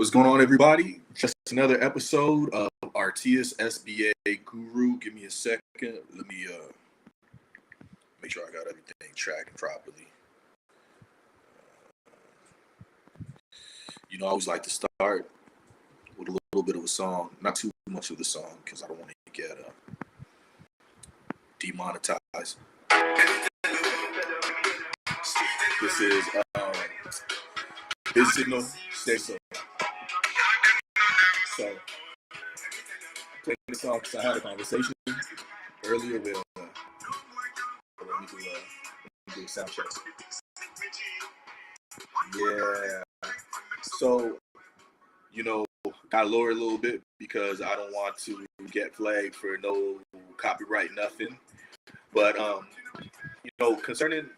What's going on, everybody? Just another episode of Artius SBA Guru. Give me a second. Let me make sure I got everything tracked properly. I always like to start with a little bit of a song. Not too much of the song because I don't want to get demonetized. This is Biz Signal, Stay So. So, playing this song because I had a conversation earlier with, let me do a sound check. Yeah. So, got lower a little bit because I don't want to get flagged for no copyright, nothing. But, concerning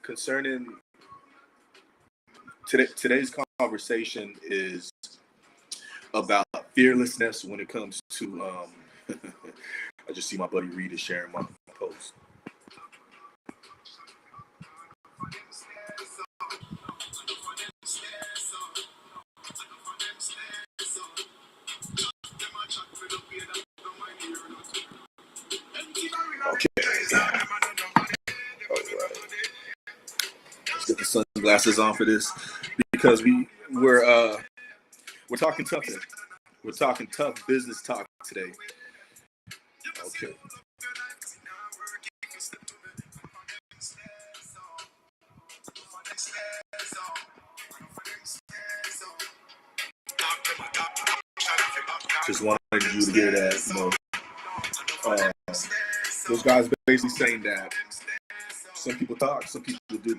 today's conversation is about fearlessness when it comes to I just see my buddy Reed is sharing my post. Okay. All right. Let's get the sunglasses on for this because we're talking tough today. We're talking tough business talk today. Okay. Just wanted you to hear that. Those guys basically saying that some people talk, some people do.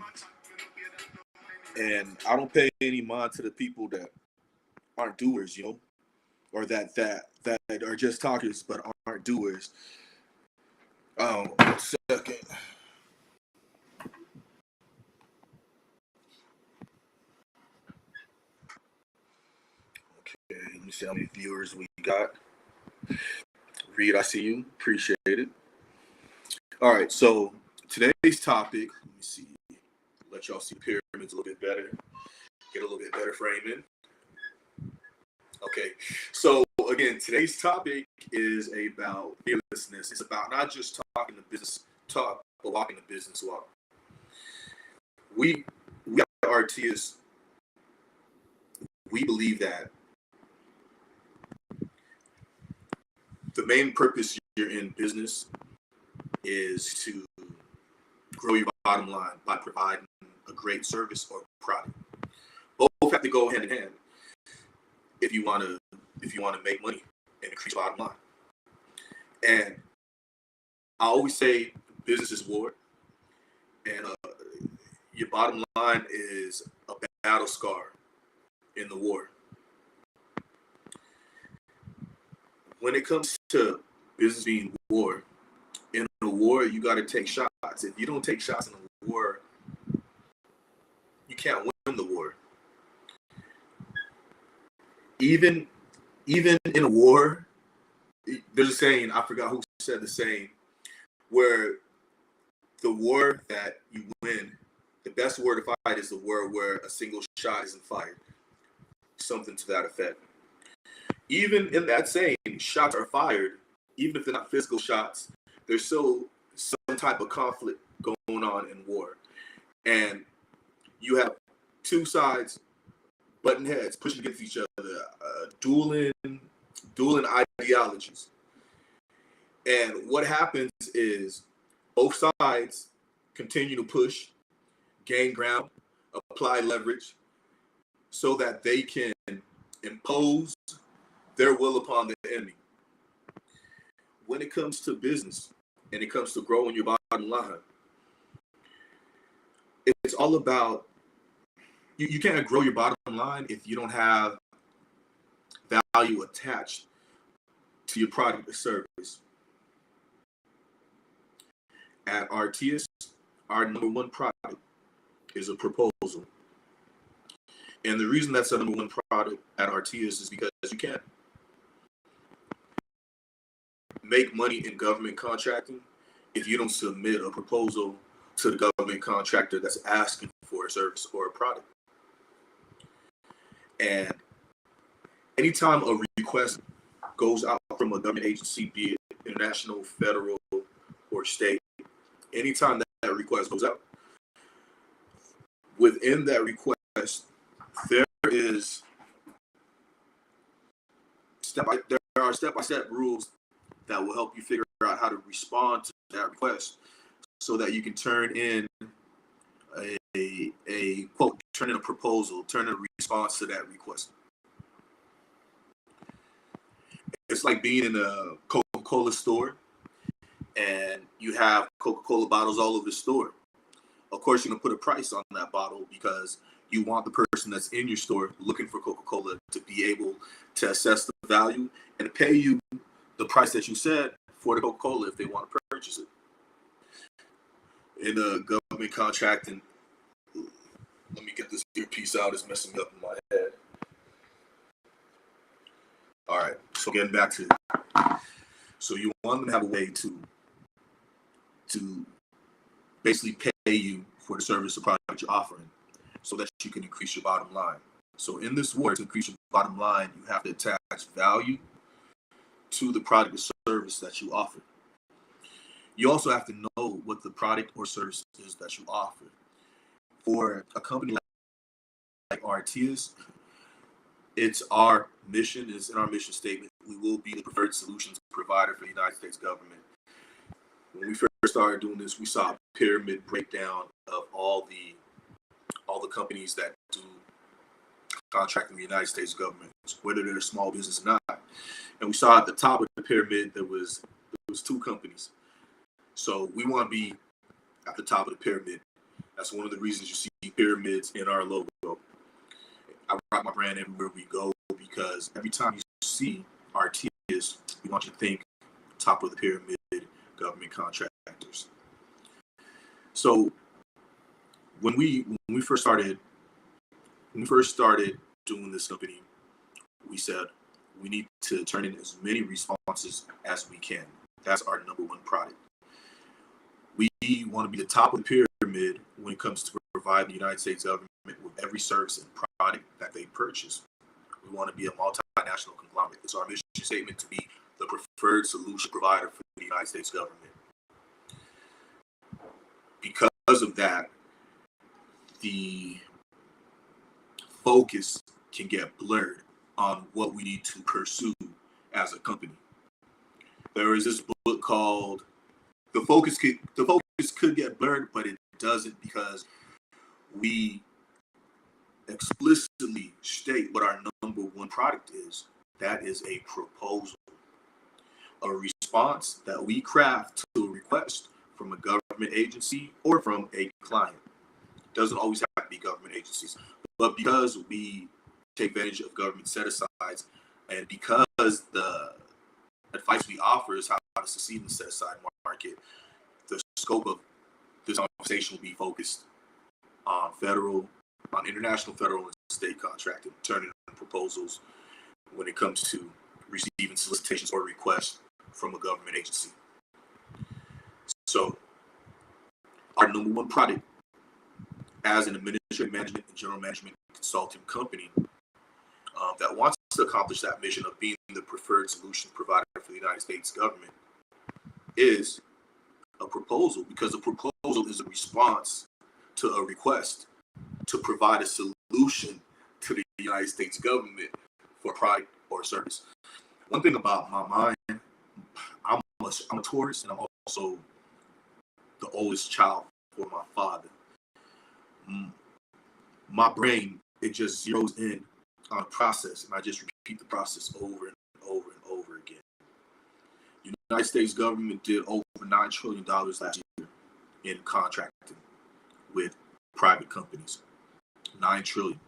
And I don't pay any mind to the people that aren't doers, or that are just talkers but aren't doers. 1 second. Okay, let me see how many viewers we got. Reed, I see you. Appreciate it. All right, so today's topic, let me see. Let y'all see pyramids a little bit better. Get a little bit better framing. Okay, so again, today's topic is about fearlessness. It's about not just talking the business talk, but walking the business walk. We at Artius, we believe that the main purpose you're in business is to grow your bottom line by providing a great service or product. Both have to go hand in hand if you want to make money and increase your bottom line. And I always say business is war, and your bottom line is a battle scar in the war. When it comes to business being war, in a war, you got to take shots. If you don't take shots in a war, you can't win the war. Even in a war, there's a saying, I forgot who said the saying, where the war that you win, the best war to fight is the war where a single shot isn't fired. Something to that effect. Even in that saying, shots are fired, even if they're not physical shots, there's still some type of conflict going on in war. And you have two sides butting heads, pushing against each other, dueling ideologies. And what happens is both sides continue to push, gain ground, apply leverage, so that they can impose their will upon the enemy. When it comes to business and it comes to growing your bottom line, it's all about, you can't grow your bottom line if you don't have value attached to your product or service. At Artius, our number one product is a proposal. And the reason that's the number one product at Artius is because you can't make money in government contracting if you don't submit a proposal to the government contractor that's asking for a service or a product. And anytime a request goes out from a government agency, be it international, federal, or state, anytime that request goes out, within that request, there are step-by-step rules that will help you figure out how to respond to that request, so that you can turn in a quote, turn in a proposal, turn in a response to that request. It's like being in a Coca-Cola store and you have Coca-Cola bottles all over the store. Of course, you're going to put a price on that bottle because you want the person that's in your store looking for Coca-Cola to be able to assess the value and pay you the price that you said for the Coca-Cola if they want to purchase it. In the government contracting, let me get this earpiece out. It's messing me up in my head. All right, so getting back to it. So you want them to have a way to basically pay you for the service or product you're offering so that you can increase your bottom line. So in this war, to increase your bottom line, you have to attach value to the product or service that you offer. You also have to know what the product or service is that you offer. For a company like Artius, it's our mission, is in our mission statement, we will be the preferred solutions provider for the United States government. When we first started doing this, we saw a pyramid breakdown of all the companies that do contracting the United States government, whether they're a small business or not. And we saw at the top of the pyramid there was two companies. So we want to be at the top of the pyramid. That's one of the reasons you see pyramids in our logo. I rock my brand everywhere we go because every time you see Artius, we want you to think top of the pyramid, government contractors. So when we first started doing this company, we said we need to turn in as many responses as we can. That's our number one product. We want to be the top of the pyramid when it comes to provide the United States government with every service and product that they purchase. We want to be a multinational conglomerate. It's our mission statement to be the preferred solution provider for the United States government. Because of that, the focus can get blurred on what we need to pursue as a company. There is this book called The Focus could get blurred, but it doesn't, because we explicitly state what our number one product is. That is a proposal, a response that we craft to a request from a government agency or from a client. It doesn't always have to be government agencies, but because we take advantage of government set-asides, and because the advice we offer is how to succeed in the set-aside market, the scope of this conversation will be focused on international, federal, and state contracting, turning in proposals when it comes to receiving solicitations or requests from a government agency. So our number one product as an administrative management and general management consulting company that wants to accomplish that mission of being the preferred solution provider for the United States government is a proposal, because a proposal is a response to a request to provide a solution to the United States government for a product or service. One thing about my mind, I'm a tourist, and I'm also the oldest child for my father. My brain, it just zeroes in on a process, and I just repeat the process over and over and over again. The United States government did over $9 trillion last year in contracting with private companies. $9 trillion.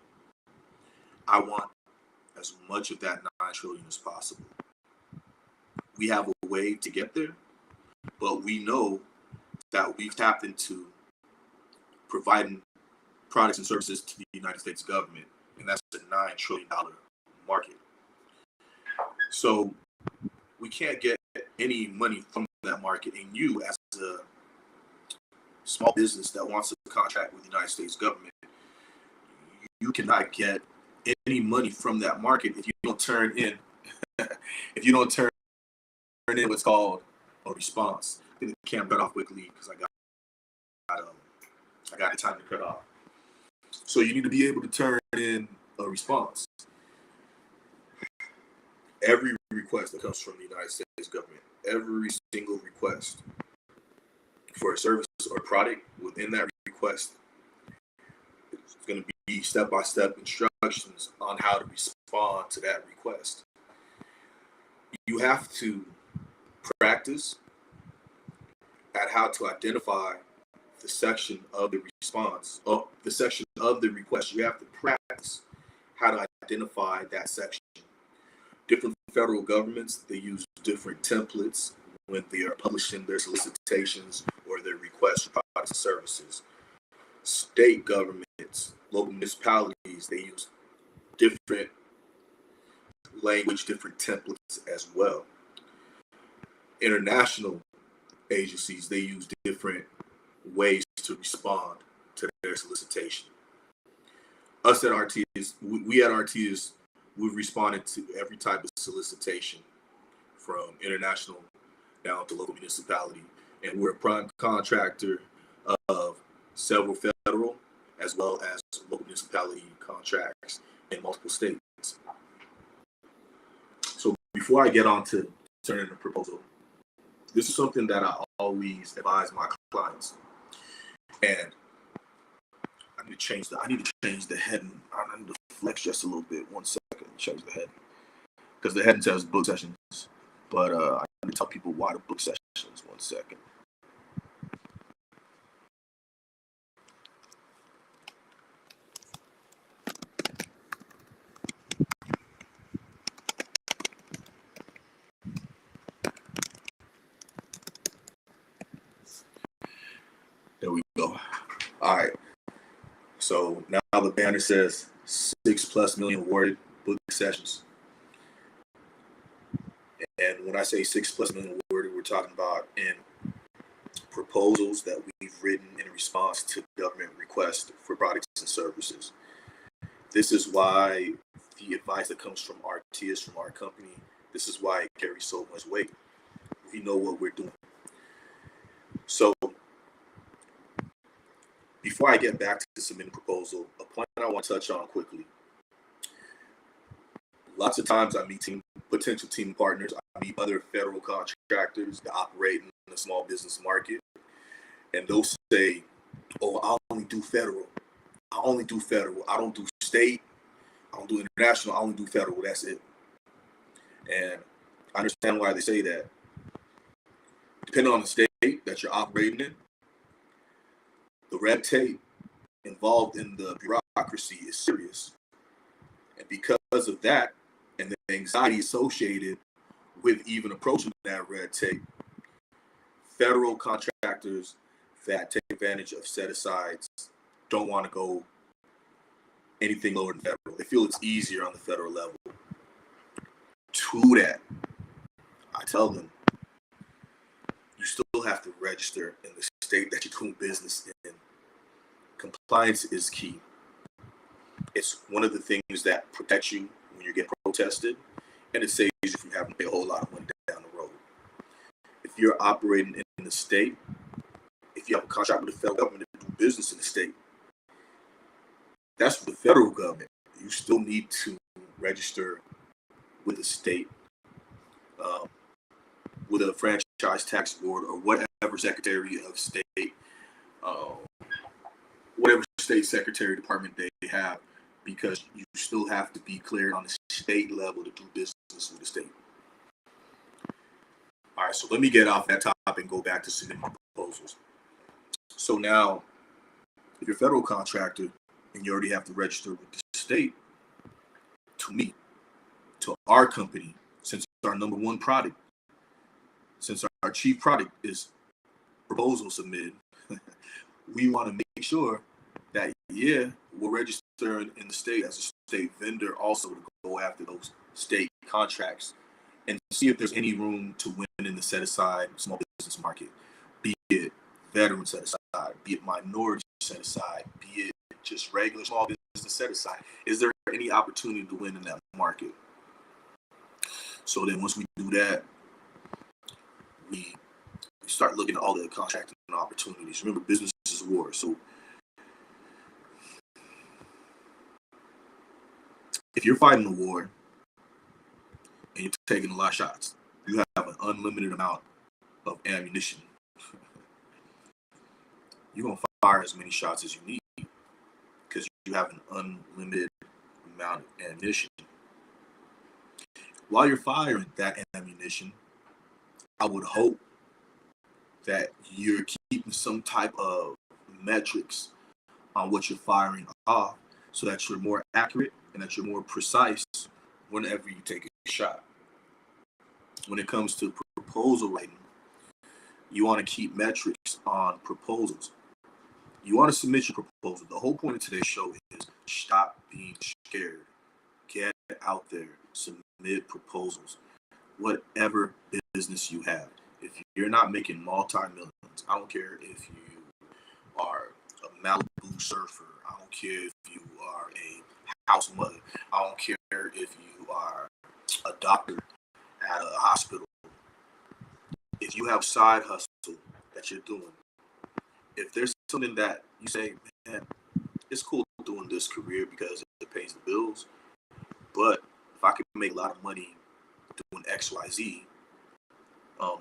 I want as much of that $9 trillion as possible. We have a way to get there, but we know that we've tapped into providing products and services to the United States government, and that's a $9 trillion market. So we can't get any money from that market, and you, as a small business that wants to contract with the United States government, you cannot get any money from that market if you don't turn in if you don't turn in what's called a response. The camera cut off quickly because I got the time to cut off. So you need to be able to turn in a response. Every request that comes from the United States government, every single request for a service or product, within that request, it's going to be step-by-step instructions on how to respond to that request. You have to practice at how to identify the section of the response, or the section of the request. You have to practice how to identify that section. Different federal governments, they use different templates when they are publishing their solicitations or their requests for products and services. State governments, local municipalities, they use different language, different templates as well. International agencies, they use different ways to respond to their solicitation. Us at Artius, we at Artius, we've responded to every type of solicitation from international down to local municipality. And we're a prime contractor of several federal as well as local municipality contracts in multiple states. So before I get on to turning the proposal, this is something that I always advise my clients. And I need to change the heading. I need to flex just a little bit. 1 second, change the heading. Because the heading says book sessions. But I need to tell people why the book sessions. 1 second. There we go. All right. So now the banner says 6+ million awarded book sessions. And when I say 6+ million awarded, we're talking about in proposals that we've written in response to government requests for products and services. This is why the advice that comes from Artius, from our company, this is why it carries so much weight. We know what we're doing. So before I get back to the submitting proposal, a point I want to touch on quickly. Lots of times I meet potential team partners. I meet other federal contractors that operate in the small business market. And they'll say, oh, I only do federal. I only do federal. I don't do state. I don't do international. I only do federal. That's it. And I understand why they say that. Depending on the state that you're operating in, the red tape involved in the bureaucracy is serious. And because of that, and the anxiety associated with even approaching that red tape, federal contractors that take advantage of set-asides don't want to go anything lower than federal. They feel it's easier on the federal level. To that, I tell them, you still have to register in the state that you're doing business in. Compliance is key. It's one of the things that protects you when you get protested, and it saves you from having to pay a whole lot of money down the road. If you're operating in the state, if you have a contract with the federal government to do business in the state, that's for the federal government. You still need to register with the state, with a franchise tax board or whatever Secretary of State, whatever state secretary department they have, because you still have to be cleared on the state level to do business with the state. All right, so let me get off that topic and go back to submitting my proposals. So now, if you're a federal contractor and you already have to register with the state, to me, to our company, since our number one product, since our chief product is proposal submitted, we want to make sure that, yeah, we're registering in the state as a state vendor also to go after those state contracts and see if there's any room to win in the set-aside small business market, be it veteran set-aside, be it minority set-aside, be it just regular small business set-aside. Is there any opportunity to win in that market. So then once we do that, we start looking at all the contracting opportunities. Remember, business is war. So if you're fighting a war and you're taking a lot of shots, you have an unlimited amount of ammunition. You're going to fire as many shots as you need because you have an unlimited amount of ammunition. While you're firing that ammunition, I would hope that you're keeping some type of metrics on what you're firing off so that you're more accurate and that you're more precise whenever you take a shot. When it comes to proposal writing, you want to keep metrics on proposals. You want to submit your proposal. The whole point of today's show is stop being scared. Get out there. Submit proposals. Whatever business you have. If you're not making multi-millions, I don't care if you are a Malibu surfer. I don't care if you are a house mother. I don't care if you are a doctor at a hospital. If you have side hustle that you're doing, if there's something that you say, man, it's cool doing this career because it pays the bills, but if I could make a lot of money doing X, Y, Z,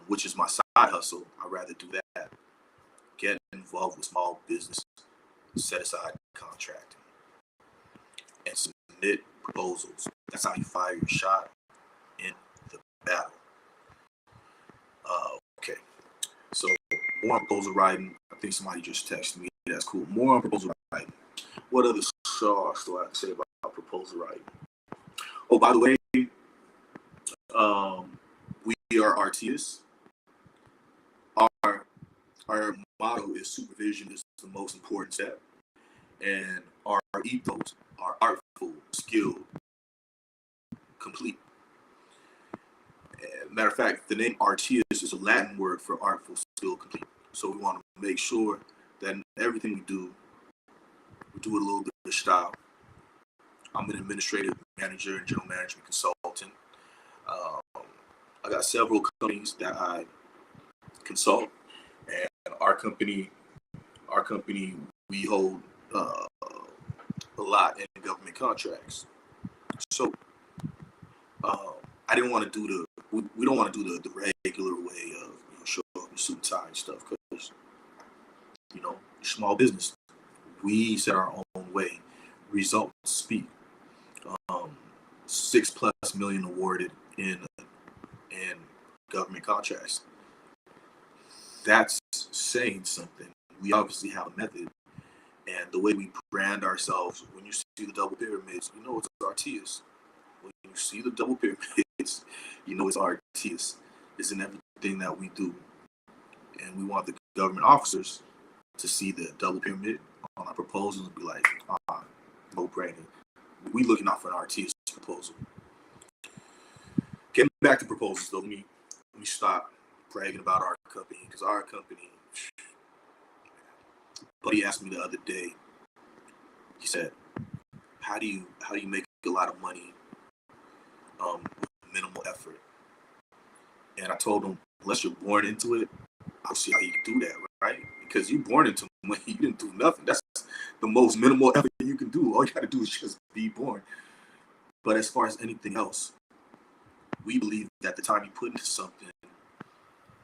which is my side hustle, I'd rather do that. Get involved with small business, set aside contracting, and submit proposals. That's how you fire your shot in the battle. Okay, so more on proposal writing. I think somebody just texted me. That's cool. More on proposal writing. What other sauce do I have to say about proposal writing? Oh, by the way, we are Artius. Our motto is supervision is the most important step, and our ethos are artful, skilled, complete. Matter of fact, the name Artius is a Latin word for artful, skilled, complete. So we want to make sure that in everything we do it a little bit of style. I'm an administrative manager and general management consultant. I got several companies that I consult, and our company, we hold a lot in government contracts. So I didn't want to do we don't want to do the regular way of show up in suit and tie and stuff because small business. We set our own way. Results speak. 6+ million awarded in government contracts. That's saying something. We obviously have a method, and the way we brand ourselves. When you see the double pyramids, you know it's Artius. When you see the double pyramids, you know it's Artius. It's in everything that we do, and we want the government officers to see the double pyramid on our proposals and be like, no brainer. We looking out for an Artius proposal. Getting back to proposals though, let me stop bragging about our company because our company. Buddy asked me the other day. He said, "How do you make a lot of money with minimal effort?" And I told him, "Unless you're born into it, I'll see how you can do that, right? Because you're born into money, you didn't do nothing. That's the most minimal effort you can do. All you got to do is just be born. But as far as anything else, we believe that the time you put into something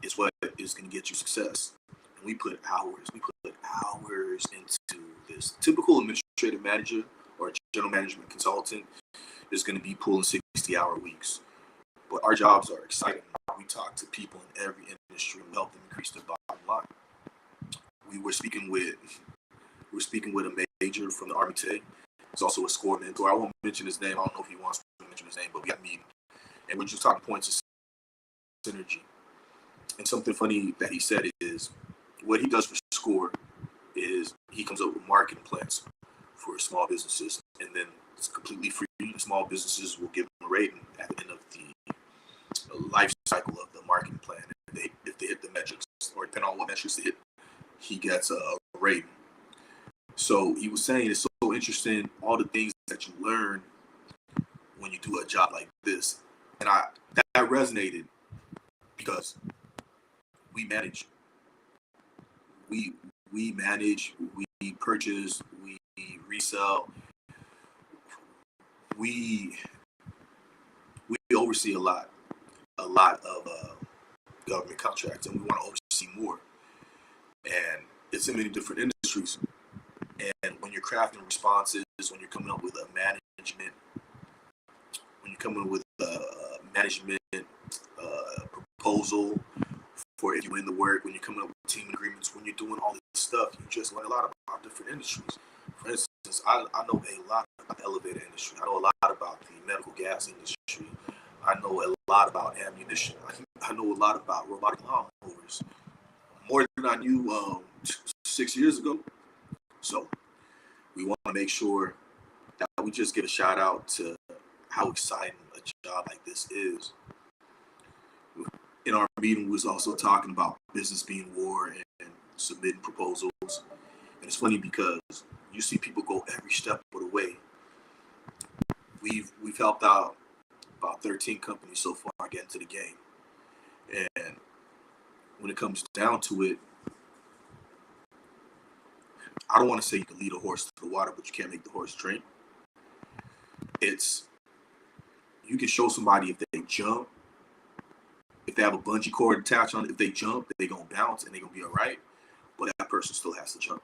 is what is going to get you success. And we put hours into this. Typical administrative manager or general management consultant is going to be pulling 60-hour weeks. But our jobs are exciting. We talk to people in every industry and help them increase their bottom line. We were speaking with a major from the Army today. He's also a score mentor. I won't mention his name. I don't know if he wants to mention his name, but we got a meeting. And we're just talking points of synergy. And something funny that he said is what he does for SCORE is he comes up with marketing plans for small businesses, and then it's completely free. Small businesses will give him a rating at the end of the life cycle of the marketing plan. If they hit the metrics, or depending on what metrics they hit, he gets a rating. So he was saying it's so interesting, all the things that you learn when you do a job like this. And that resonated because we manage, we manage, we purchase, we resell, we oversee a lot of government contracts, and we want to oversee more. And it's in many different industries. And when you're crafting responses, when you're coming up with a management, when you're coming up with a management proposal for if you win the work, when you're coming up with team agreements, when you're doing all this stuff, you just learn a lot about different industries. For instance, I know a lot about the elevator industry. I know a lot about the medical gas industry. I know a lot about ammunition. I know a lot about robotic lawnmowers, more than I knew 6 years ago. So we want to make sure that we just give a shout out to how exciting a job like this is. In our meeting, we was also talking about business being war and submitting proposals. And it's funny because you see people go every step of the way. We've helped out about 13 companies so far get into the game. And when it comes down to it, I don't want to say you can lead a horse to the water, but you can't make the horse drink. You can show somebody if they jump, if they have a bungee cord attached on it, if they jump, they're going to bounce and they're going to be all right. But that person still has to jump.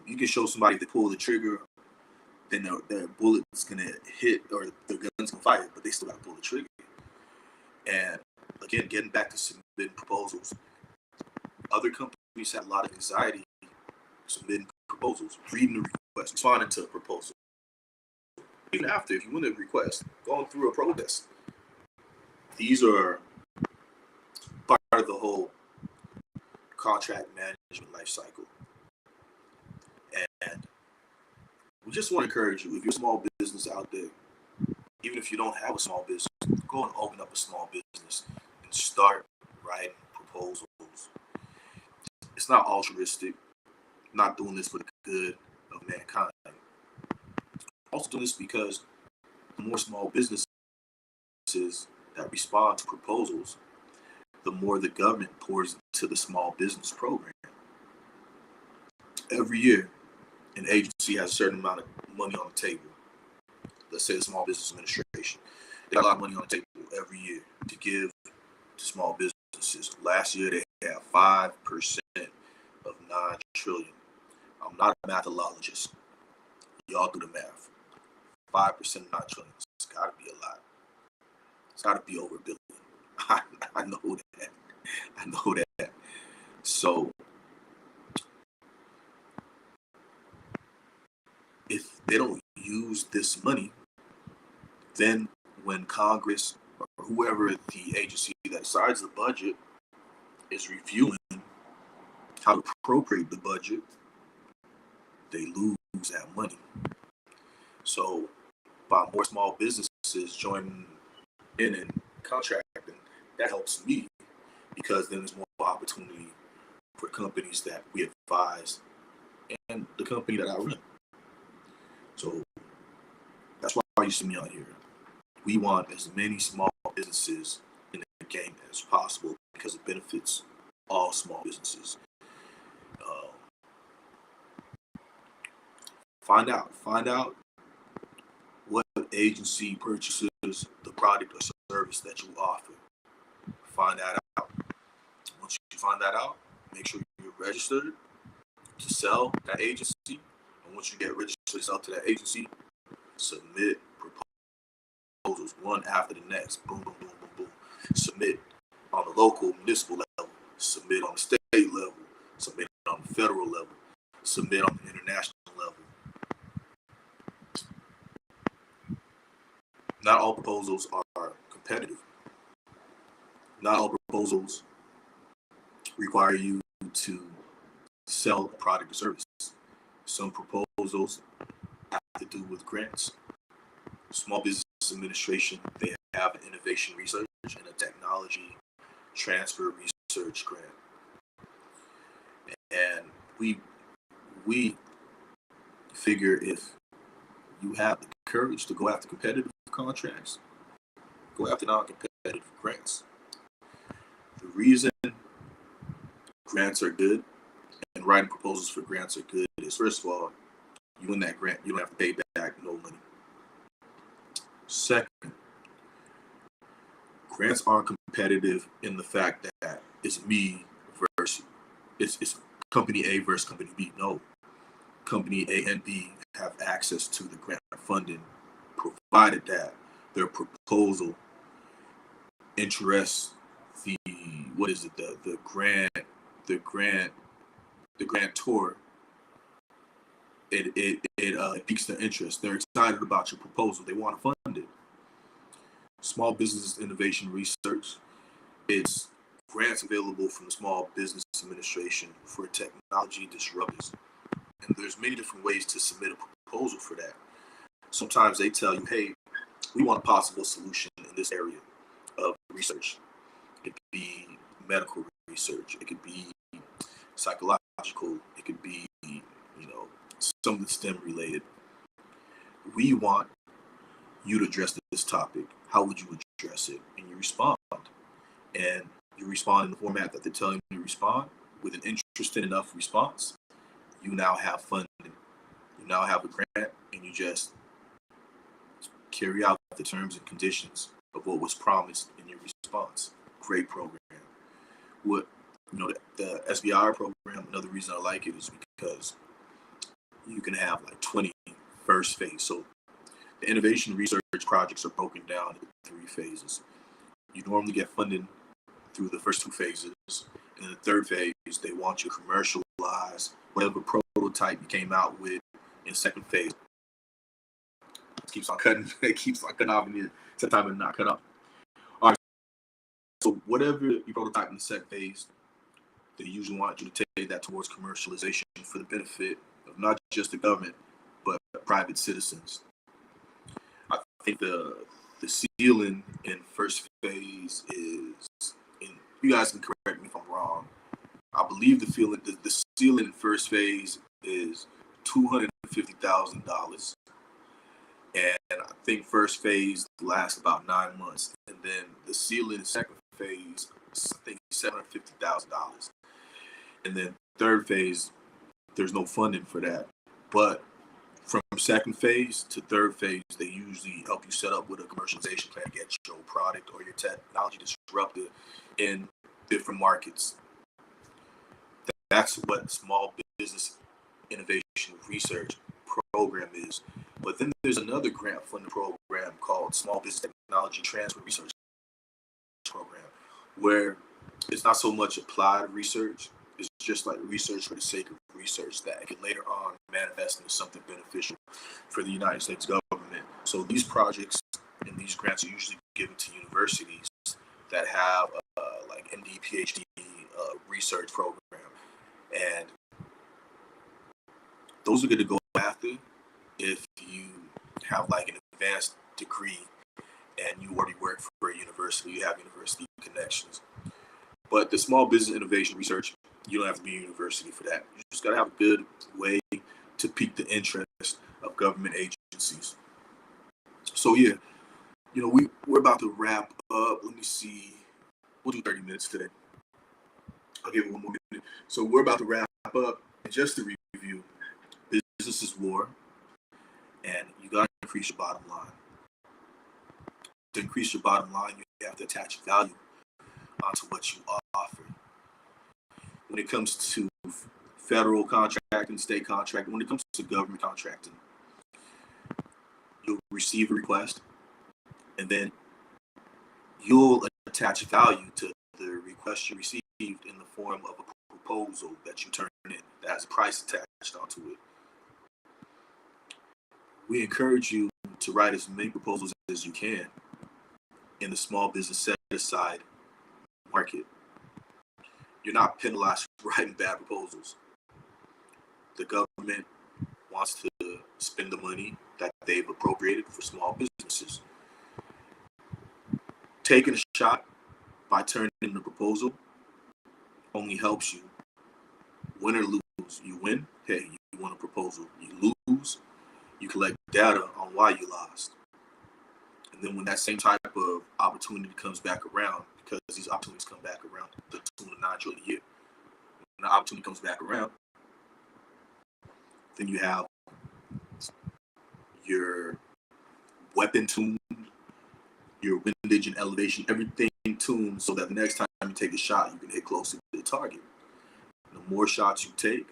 You can show somebody if they pull the trigger, then their bullet's going to hit or their gun's going to fire, but they still got to pull the trigger. And again, getting back to submitting proposals, other companies have a lot of anxiety submitting proposals, reading the request, responding to a proposal. Even after, if you win a request, going through a process. These are part of the whole contract management life cycle. And we just want to encourage you, if you're a small business out there, even if you don't have a small business, go and open up a small business and start writing proposals. It's not altruistic. I'm not doing this for the good of mankind. I'm also doing this because the more small businesses that respond to proposals, the more the government pours into the small business program. Every year, an agency has a certain amount of money on the table. Let's say the Small Business Administration. They got a lot of money on the table every year to give to small businesses. Last year, they had 5% of 9 trillion. I'm not a mathologist. Y'all do the math. 5% of 9 trillion. It's got to be a lot. It's got to be over $1 billion. I know that. I know that. So if they don't use this money, then when Congress or whoever the agency that decides the budget is reviewing how to appropriate the budget, they lose that money. So by more small businesses joining in and contracting, that helps me because then there's more opportunity for companies that we advise and the company that I run. So that's why you see me out here. We want as many small businesses in the game as possible because it benefits all small businesses. Find out what agency purchases the product or service that you offer. Find that out. Once you find that out, make sure you're registered to sell that agency. And once you get registered to sell to that agency, submit proposals one after the next. Boom, boom, boom, boom, boom. Submit on the local municipal level. Submit on the state level. Submit on the federal level. Submit on the international level. Not all proposals are competitive. Not all proposals require you to sell a product or service. Some proposals have to do with grants. Small Business Administration, they have an innovation research and a technology transfer research grant. And we figure if you have the courage to go after competitive contracts, go after non-competitive grants. The reason grants are good and writing proposals for grants are good is, first of all, you win that grant, you don't have to pay back no money. Second, grants aren't competitive in the fact that it's me versus it's company A versus company B. No, company A and B have access to the grant funding, provided that their proposal interests the grantor. It piques their interest. They're excited about your proposal. They want to fund it. Small Business Innovation Research. It's grants available from the Small Business Administration for technology disruptors. And there's many different ways to submit a proposal for that. Sometimes they tell you, hey, we want a possible solution in this area of research. It could be medical research. It could be psychological. It could be, something STEM related. We want you to address this topic. How would you address it? And you respond. And you respond in the format that they're telling you to respond with an interesting enough response. You now have funding. You now have a grant, and you just carry out the terms and conditions of what was promised in your response. Great program. The SBIR program, another reason I like it is because you can have like 20 first phase. So the innovation research projects are broken down into 3 phases. You normally get funding through the first 2 phases. And in the third phase, they want you to commercialize whatever prototype you came out with in the second phase. It keeps on cutting off, and sometimes it's not cut off. All right. So whatever you prototype in the second phase, they usually want you to take that towards commercialization for the benefit of not just the government, but private citizens. I think the ceiling in first phase is, you guys can correct me if I'm wrong, I believe the ceiling in first phase is $250,000. And I think first phase lasts about 9 months. And then the ceiling in second phase, I think $750,000. And then third phase, there's no funding for that. But from second phase to third phase, they usually help you set up with a commercialization plan, get your product or your technology disrupted in different markets. That's what Small Business Innovation Research program is. But then there's another grant funding program called Small Business Technology Transfer Research Program, where it's not so much applied research. It's just like research for the sake of research that can later on manifest into something beneficial for the United States government. So these projects and these grants are usually given to universities that have like MD, PhD research program. And those are good to go after if you have like an advanced degree and you already work for a university, you have university connections. But the Small Business Innovation Research, you don't have to be a university for that. You just got to have a good way to pique the interest of government agencies. So yeah, we're about to wrap up. Let me see. We'll do 30 minutes today. I'll give it one more minute. So we're about to wrap up. And just to review, business is war, and you got to increase your bottom line. To increase your bottom line, you have to attach value onto what you offer. When it comes to federal contracting, state contracting, when it comes to government contracting, you'll receive a request, and then you'll attach value to the request you received in the form of a proposal that you turn in that has a price attached onto it. We encourage you to write as many proposals as you can in the small business set-aside market. You're not penalized for writing bad proposals. The government wants to spend the money that they've appropriated for small businesses. Taking a shot by turning in the proposal only helps you. Win or lose. You win, hey, you won a proposal. You lose, you collect data on why you lost. And then when that same type of opportunity comes back around, because these opportunities come back around to the tune of $9 trillion a year, when the opportunity comes back around, then you have your weapon tuned, your windage and elevation, everything tuned so that the next time you take a shot, you can hit closer to the target. The more shots you take,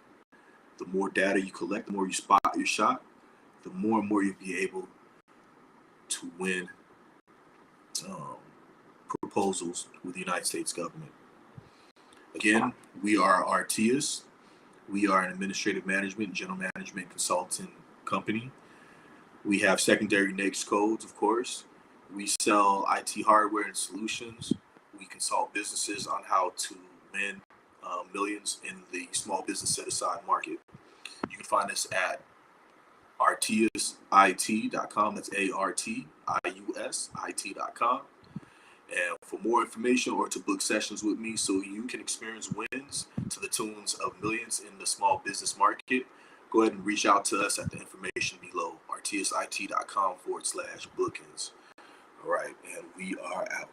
the more data you collect, the more you spot your shot, the more and more you'll be able to win proposals with the United States government. Again, we are Artius. We are an administrative management, general management consulting company. We have secondary NAICS codes, of course. We sell IT hardware and solutions. We consult businesses on how to win millions in the small business set-aside market. You can find us at artiusit.com. That's ARTIUSIT.com. And for more information or to book sessions with me so you can experience wins to the tunes of millions in the small business market, go ahead and reach out to us at the information below, artiusit.com/bookings. All right, and we are out.